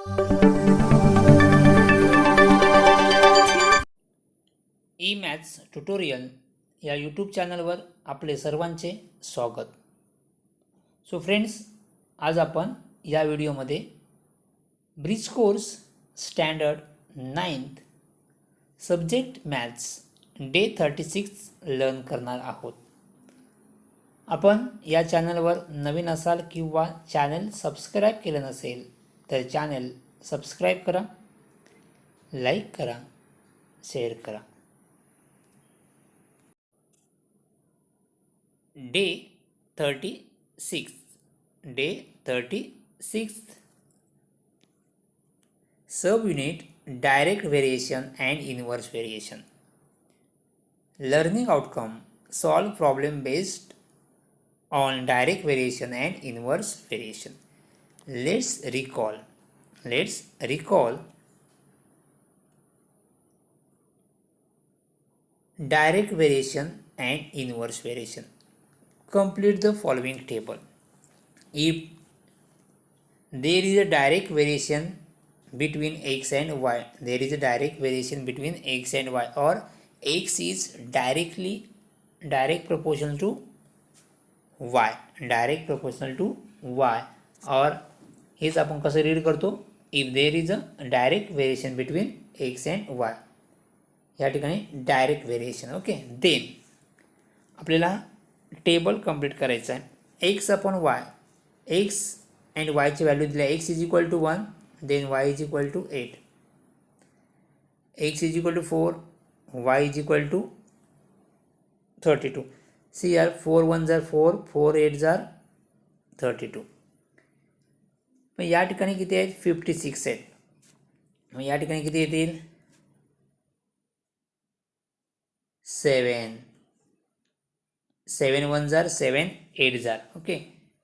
E maths tutorial या YouTube चॅनलवर आपले सर्वांचे स्वागत. सो फ्रेंड्स, आज आपण या व्हिडिओमध्ये bridge course standard 9th subject maths day 36 learn करणार आहोत. आपण या चॅनलवर नवीन असाल किंवा चॅनल सबस्क्राईब केलं नसेल तर चॅनल सबस्क्राईब करा, लाईक करा, शेअर करा. Day 36 subunit direct variation and inverse variation. Learning outcome: solve problem based on direct variation and inverse variation. Let's recall direct variation and inverse variation. Complete the following table. If there is a direct variation between x and y, there is a direct variation between x and y, or x is direct proportional to y, or हेच आपण कसं read करतो, if there is a direct variation between x and y, या ठिकाणी direct variation. Okay, then आपल्याला table complete करायचं आहे. X upon y, x and वायची व्हॅल्यू दिली आहे. X is equal to 1, then y is equal to 8, x is equal to 4, y is equal to 32. See आर 4 1 जार 4, 4 8 जार 32. मग या ठिकाणी किती आहेत? 56 आहेत. मग या ठिकाणी किती येतील? 7 7 1 जार 7 8 जार. ओके,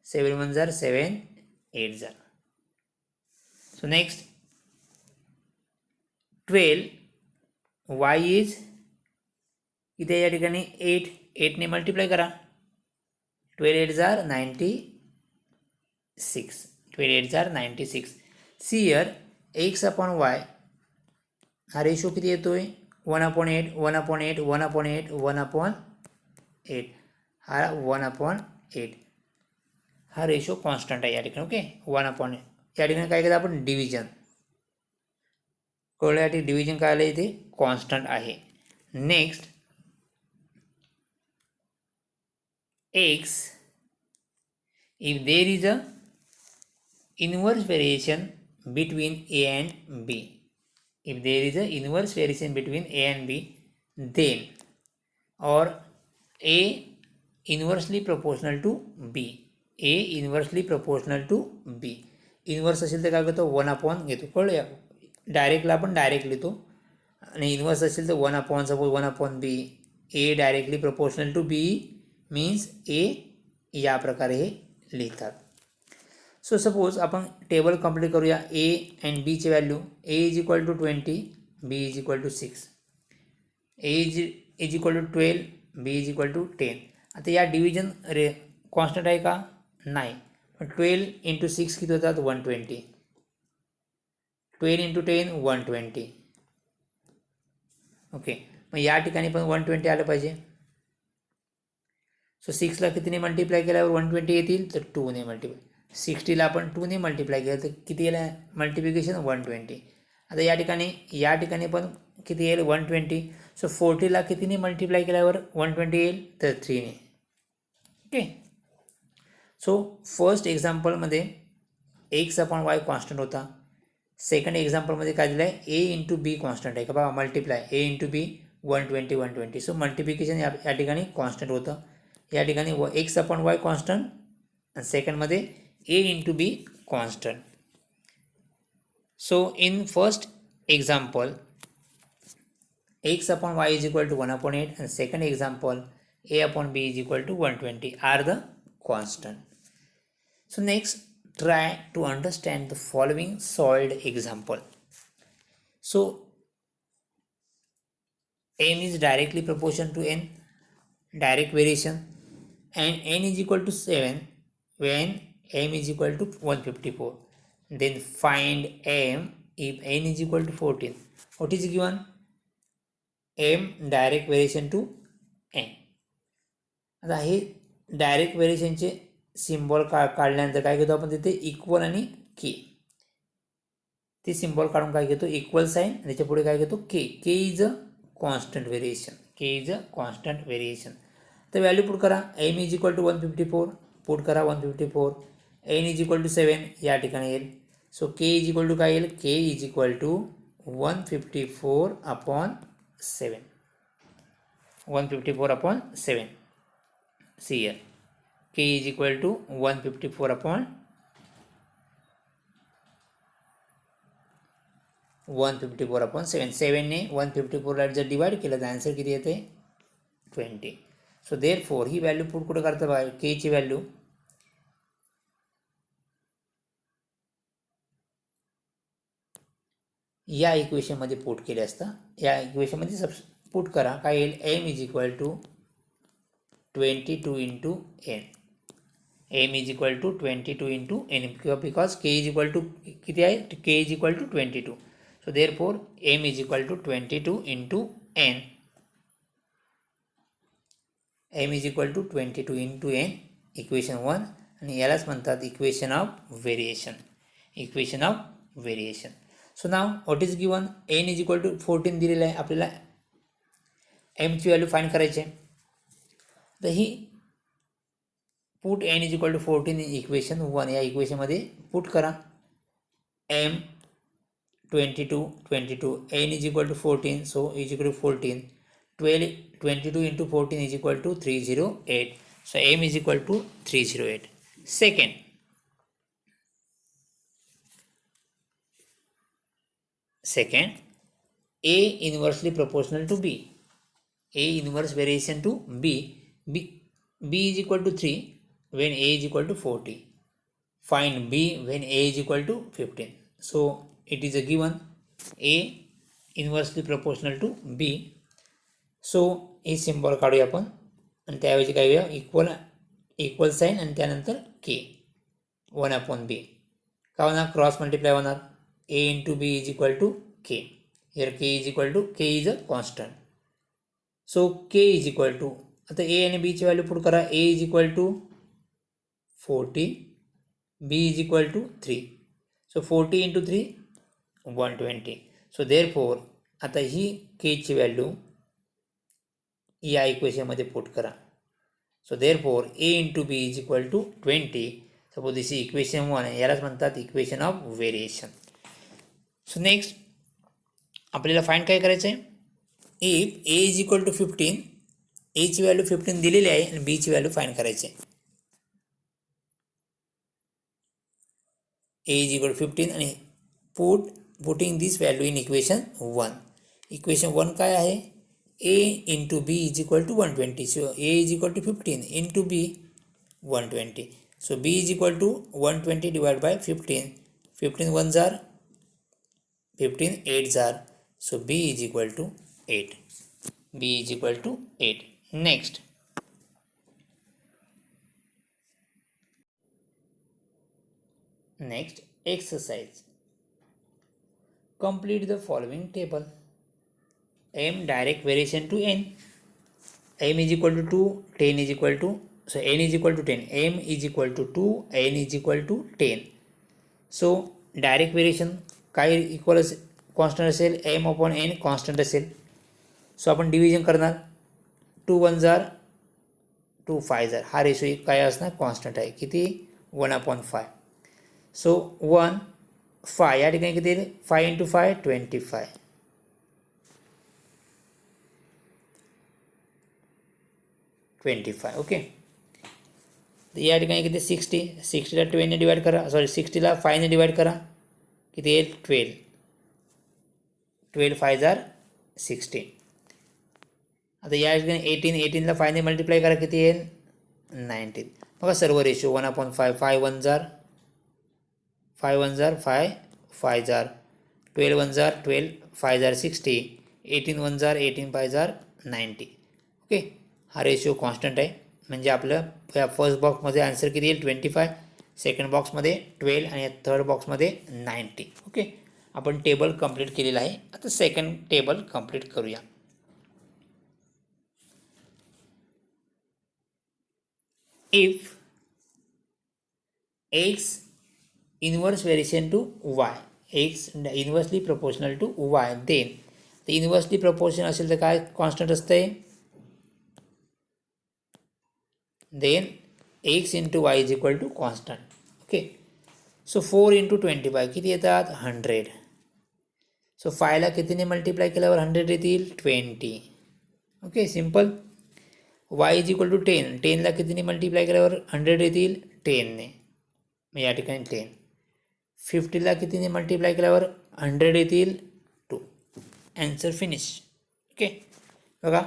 7 1 जार 7 8 जार. सो नेक्स्ट 12, वाय इज किती या ठिकाणी 8, 8ने मल्टिप्लाय करा. 12 8 जार 96, 12 8 जार 96. See here x upon y हा रेशो किती येतोय? 1/8 1/8 1/8 1/8. हा 1/8 हा रेशो कॉन्स्टंट आहे या ठिकाणी. ओके, 1/8. या ठिकाणी काय केलं आपण? डिव्हिजन कळलं. या ठिकाणी डिव्हिजन काय आलं? इथे कॉन्स्टंट आहे. Next x, if there is a inverse variation between a and b, if there is a inverse variation between a and b, then or a inversely proportional to b, a inversely proportional to b. Inverse असेल तर काय करतो? 1/, घेतो. कळलं? डायरेक्टला आपण direct लिहितो, आणि inverse असेल तर 1/, suppose 1/b. a directly proportional to b means a या प्रकारे हे लिहितात. सो सपोज आपण टेबल कंप्लीट करूया. ए अँड बीची value, a is equal to 20, b is equal to 6, a is equal to 12, b is equal to 10. आता या division constant आहे का? नाही. 12 × 6 किती होतात? 120. 12 × 10 120. ओके, मग या ठिकाणी पण 120 आलं पाहिजे. सो 6ला कितीने मल्टिप्लाय केल्यावर 120 येतील? तर 2ने मल्टिप्लाय. 60ला आपण 2ने मल्टिप्लाय केलं तर किती येईल मल्टिप्लिकेशन? 120. आता या ठिकाणी पण किती येईल? 120. सो 40ला कितीने मल्टिप्लाय केल्यावर 120 येईल? तर 3ने. ओके, सो फर्स्ट एक्झाम्पलमध्ये एक्स अपॉन वाय कॉन्स्टंट होता. सेकंड एक्झाम्पलमध्ये काय दिलं आहे? ए इंटू बी कॉन्स्टंट आहे का बघा, मल्टिप्लाय ए इंटू बी 120 120. सो मल्टिप्लिकेशन या ठिकाणी कॉन्स्टंट होतं. या ठिकाणी एक्स अपॉन वाय कॉन्स्टंट, आणि सेकंडमध्ये a into b constant. So in first example x upon y is equal to 1/8, and second example a upon b is equal to 120 are the constant. So next, try to understand the following solved example. So m is directly proportional to n, direct variation, and n is equal to 7 when m is equal to 154. then find m if n is equal to 14. What is given? m direct variation to n. आता हे direct व्हेरिएशनचे symbol काढल्यानंतर काय घेतो आपण तिथे equal आणि के. ते symbol काढून काय घेतो इक्वल साईन आणि त्याच्या पुढे काय घेतो k. K is a constant variation. K is a constant variation. तर व्हॅल्यू पुट करा. M is equal to 154 put करा 154. एन इज इक्वल टू 7 या ठिकाणी येईल. So K is equal to काय येईल? K is equal to 154/7. 154/7. See here, k is equal to 154/7. 7 ने 154 जर डिवाइड केलं तर आन्सर किती येते? 20. सो देअर फोर ही व्हॅल्यू पुट कुठं करता बघा. के ची व्हॅल्यू या इक्वेशनमध्ये पुट केले असता. या इक्वेशनमध्ये पुट करा. काय येईल? M is equal to 22 into n. m is equal to 22 into n because k is equal to किती आहे? k is equal to 22. So therefore m is equal to 22 into n. m is equal to 22 into n. Equation 1 आणि यालाच म्हणतात equation of variation. Equation of variation. So नाव what is given? n is equal to 14 दिलेलं आहे. आपल्याला m ची value find करायची आहे. तर ही put n is equal to 14 in equation 1 या इक्वेशनमध्ये पुट करा. m 22 n is equal to 14 so is equal to 14. 22 into 14 is equal to 308. So m is equal to 308. Second, a inversely proportional to b. A inverse variation to b. b is equal to 3 when a is equal to 40. Find b when a is equal to 15. So it is a given a inversely proportional to b. So हे symbol काढूया आपण आणि त्याऐवजी काय घेऊया equal sine आणि त्यानंतर के 1/b. काय होणार? क्रॉस मल्टिप्लाय होणार. a into b is equal to k. Here k is equal to k is a constant. So K is equal to आता ए आणि बीची व्हॅल्यू पुट करा. A is equal to 40, b is equal to 3. So 40 into 3 120. So therefore आता ही केची value या इक्वेशनमध्ये put करा. So therefore a into b is equal to 20. Suppose this equation 1 यालाच म्हणतात equation of variation. So next आपल्याला find काय करायचं आहे? If A is equal to 15, एची व्हॅल्यू 15 दिलेली आहे आणि बीची व्हॅल्यू फाइंड करायची आहे. ए इज इक्वल टू 15 आणि putting this value in equation 1. Equation 1 काय आहे? a into b is equal to 120. So a is equal to 15 into b 120. So b is equal to 120 divided by 15. 15 ones are 15 8s are. So b is equal to 8. b is equal to 8. Next exercise. Complete the following table. m direct variation to n. m is equal to 2, 10 is equal to, so n is equal to 10. m is equal to 2, n is equal to 10. So direct variation काय equal constant असेल? m upon n constant असेल. So आपण division करणार. 2 1s are 2 5s are. हा ratio काय असणार? Constant आहे. किती? 1/5. सो 1 5 या ठिकाणी किती येईल? 5 इंटू 5 25. 25 ओके. तर या ठिकाणी किती? 60ला 12 ने डिवाइड करा. सॉरी 60ला 5 ने डिवाइड करा. किती येईल? 12 5s are 60. आता या ठिकाणी 18ला 5 ने मल्टिप्लाय करा. किती येईल? 19. बघा सर्व ratio 1/5. 5 1s are 5 1s are 5 5s are 12 1s are 12 5s are 60. 18 1s are 18 5s are 90. Okay. हा रेशिओ कॉन्स्टंट आहे म्हणजे आपलं या फर्स्ट बॉक्समध्ये आन्सर किती येईल? 25. सेकंड बॉक्समध्ये 12 आणि थर्ड बॉक्समध्ये 90. ओके, आपण टेबल कंप्लीट केलेलं आहे. आता सेकंड टेबल कंप्लीट करूया. If x inverse variation to y, x inversely proportional to y, then the inversely proportion असेल तर काय कॉन्स्टंट असते, then x into y is equal to constant. Okay, so 4 into 25 किती येतात 100. सो 5ला कितीने मल्टिप्लाय केल्यावर 100 येतील 20. Okay, simple. y is equal to 10, 10ला कितीने मल्टिप्लाय केल्यावर 100 येतील 10ने, मग या ठिकाणी 10. 50ला कितीने मल्टिप्लाय केल्यावर 100 येतील 2. Answer finish. ओके, बघा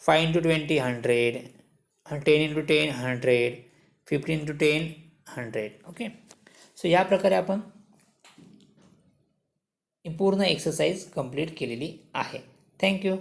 5 into 20 100, 10 into 10 100, 15 into 10 100. Okay, so या प्रकारे आपण पूर्ण एक्सरसाइज कंप्लीट केलेली आहे. थँक्यू.